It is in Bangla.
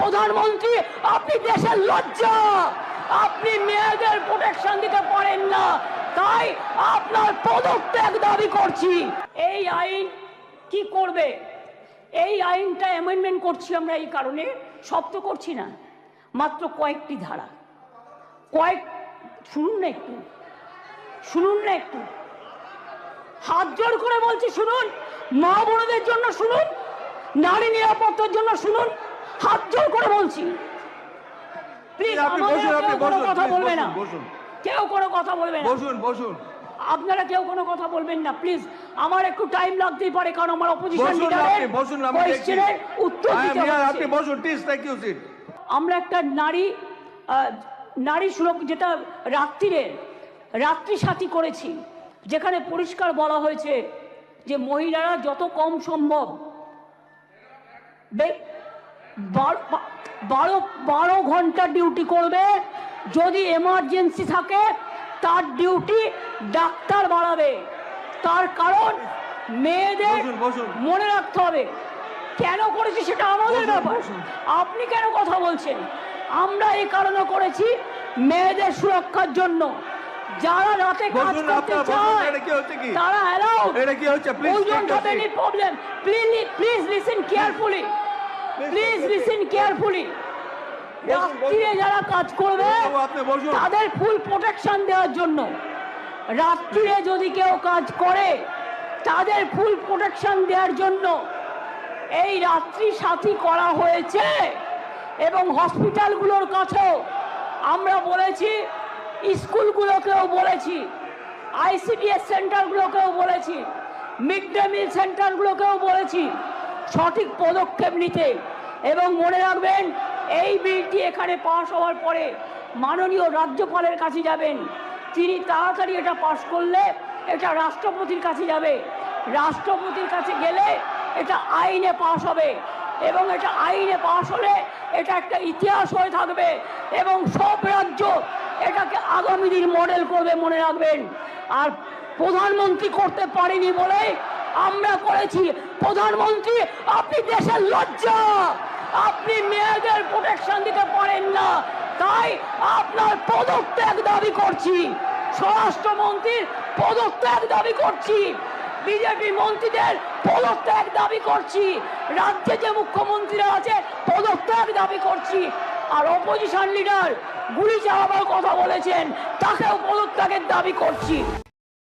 প্রধানমন্ত্রী, আপনি দেশের লজ্জা। আপনি মেয়েদের প্রোটেকশন দিতে পারেন না, তাই আপনার পদত্যাগ দাবি করছি। এই আইন কি করবে? এই আইনটা অ্যামেন্ডমেন্ট করছি আমরা এই কারণে, সব তো করছি না, মাত্র কয়েকটি ধারা, শুনুন না একটু, শুনুন না একটু, হাত জোর করে বলছি শুনুন, মা বোনদের জন্য শুনুন, নারী নিরাপত্তার জন্য শুনুন, হাত জোর করে বলছি। প্লিজ কোনো কথা বলবে না, কেউ কোনো কথা বলবে না, আপনারা কেউ কোনো কথা বলবেন না প্লিজ। আমার একটু টাইম লাগতেই পারে, কারণ আমার অপোজিশন লিডারের কোশ্চেনের উত্তর দিতে হবে। আমরা একটা নারী সুরক্ষা, যেটা রাত্রি সাথী করেছি, যেখানে পরিষ্কার বলা হয়েছে যে মহিলারা যত কম সম্ভব 12 ঘন্টা ডিউটি করবে। যদি এমার্জেন্সি থাকে তার ডিউটি ডাক্তার বাড়াবে। তার কারণ মেয়েদের মনে রাখতে হবে কেন করেছি, সেটা আমাদের ব্যাপার, আপনি কেন কথা বলছেন? আমরা এই কারণে করেছি মেয়েদের সুরক্ষার জন্য। যারা রাতে কাজ করতে চায় তারা allowed. We don't have any problem. Please listen carefully. Please listen carefully. রাত্রিরে যারা কাজ করবে তাদের ফুল প্রোটেকশন দেওয়ার জন্য, রাত্রিরে যদি কেউ কাজ করে তাদের ফুল প্রোটেকশন দেওয়ার জন্য এই রাত্রি সাথী করা হয়েছে। এবং হসপিটালগুলোর কাছেও আমরা বলেছি, স্কুলগুলোকেও বলেছি, ICDS সেন্টারগুলোকেও বলেছি, মিড ডে মিল সেন্টারগুলোকেও বলেছি সঠিক পদক্ষেপ নিতে। এবং মনে রাখবেন, এই বিলটি এখানে পাশ হওয়ার পরে মাননীয় রাজ্যপালের কাছে যাবেন, তিনি তাড়াতাড়ি এটা পাশ করলে এটা রাষ্ট্রপতির কাছে যাবে, রাষ্ট্রপতির কাছে গেলে এটা আইনে পাশ হবে, এবং এটা আইনে পাশ হলে এটা একটা ইতিহাস হয়ে থাকবে এবং সব রাজ্য এটাকে আগামী দিন মডেল করবে, মনে রাখবেন। আর প্রধানমন্ত্রী করতে পারেনি বলে আমরা করেছি। প্রধানমন্ত্রী, আপনি দেশের লজ্জা। আপনি মেয়েদের প্রোটেকশন দিতে পারেন না, তাই আপনার পদত্যাগ দাবি করছি। স্বরাষ্ট্রমন্ত্রীর পদত্যাগ দাবি করছি, বিজেপি মন্ত্রীদের পদত্যাগ দাবি করছি, রাজ্যে যে মুখ্যমন্ত্রীরা আছে পদত্যাগ দাবি করছি। আর অপোজিশন লিডার গুলি চালাবার কথা বলেছেন, তাকেও পদত্যাগের দাবি করছি।